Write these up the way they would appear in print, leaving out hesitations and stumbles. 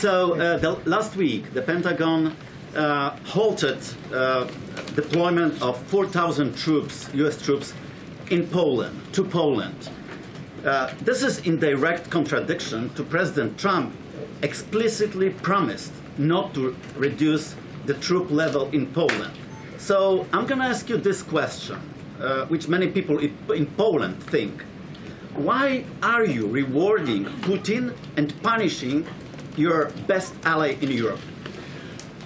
Last week, the Pentagon halted deployment of 4,000 troops, U.S. troops, to Poland. This is in direct contradiction to President Trump explicitly promised not to reduce the troop level in Poland. So I'm going to ask you this question, which many people in Poland think. Why are you rewarding Putin and punishing your best ally in Europe?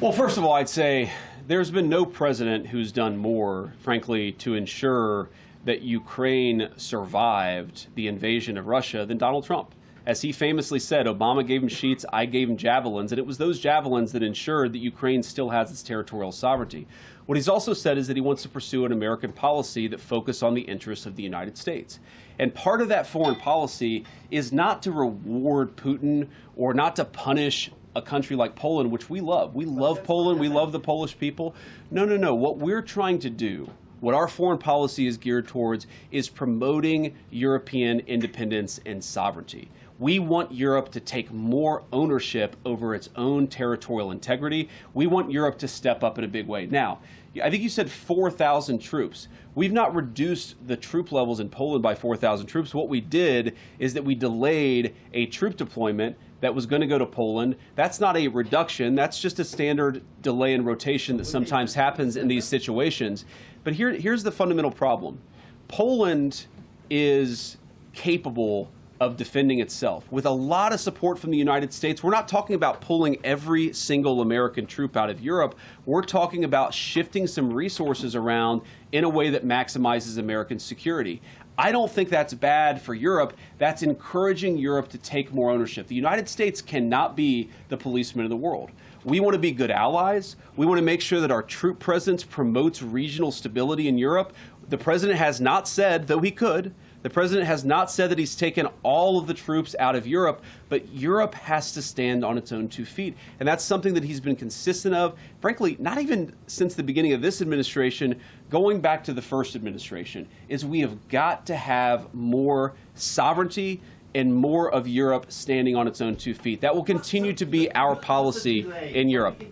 Well, first of all, I'd say there's been no president who's done more, frankly, to ensure that Ukraine survived the invasion of Russia than Donald Trump. As he famously said, Obama gave him sheets, I gave him javelins, and it was those javelins that ensured that Ukraine still has its territorial sovereignty. What he's also said is that he wants to pursue an American policy that focuses on the interests of the United States. And part of that foreign policy is not to reward Putin or not to punish a country like Poland, which we love. We love Poland. We love the Polish people. No. What we're trying to do, what our foreign policy is geared towards, is promoting European independence and sovereignty. We want Europe to take more ownership over its own territorial integrity. We want Europe to step up in a big way. Now, I think you said 4,000 troops. We've not reduced the troop levels in Poland by 4,000 troops. What we did is that we delayed a troop deployment that was going to go to Poland. That's not a reduction. That's just a standard delay in rotation that sometimes happens in these situations. But here's the fundamental problem. Poland is capable of defending itself with a lot of support from the United States. We're not talking about pulling every single American troop out of Europe. We're talking about shifting some resources around in a way that maximizes American security. I don't think that's bad for Europe. That's encouraging Europe to take more ownership. The United States cannot be the policeman of the world. We want to be good allies. We want to make sure that our troop presence promotes regional stability in Europe. The president has not said, though he could, the president has not said that he's taken all of the troops out of Europe, but Europe has to stand on its own 2 feet. And that's something that he's been consistent of, frankly, not even since the beginning of this administration, going back to the first administration, is we have got to have more sovereignty and more of Europe standing on its own 2 feet. That will continue to be our policy in Europe.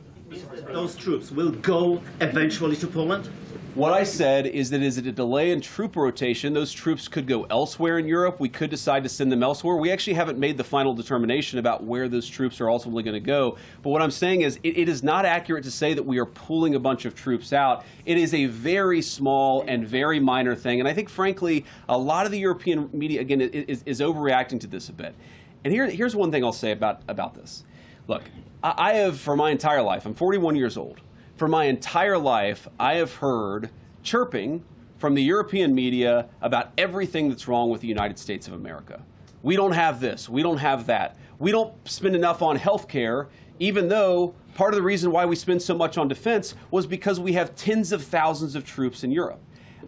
Those troops will go eventually to Poland? What I said is that is it a delay in troop rotation? Those troops could go elsewhere in Europe. We could decide to send them elsewhere. We actually haven't made the final determination about where those troops are ultimately going to go. But what I'm saying is it is not accurate to say that we are pulling a bunch of troops out. It is a very small and very minor thing. And I think, frankly, a lot of the European media, again, is overreacting to this a bit. And here's one thing I'll say about this. Look, I have, for my entire life, I'm 41 years old. For my entire life, I have heard chirping from the European media about everything that's wrong with the United States of America. We don't have this. We don't have that. We don't spend enough on health care, even though part of the reason why we spend so much on defense was because we have tens of thousands of troops in Europe.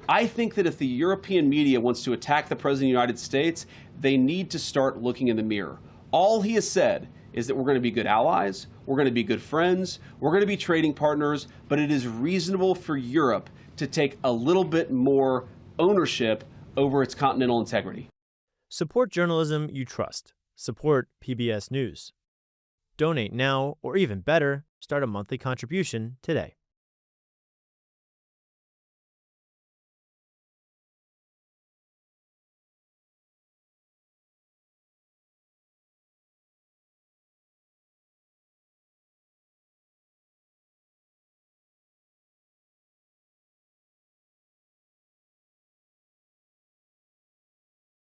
I think that if the European media wants to attack the President of the United States, they need to start looking in the mirror. All he has said is that we're going to be good allies, we're going to be good friends, we're going to be trading partners, but it is reasonable for Europe to take a little bit more ownership over its continental integrity. Support journalism you trust. Support PBS News. Donate now, or even better, start a monthly contribution today.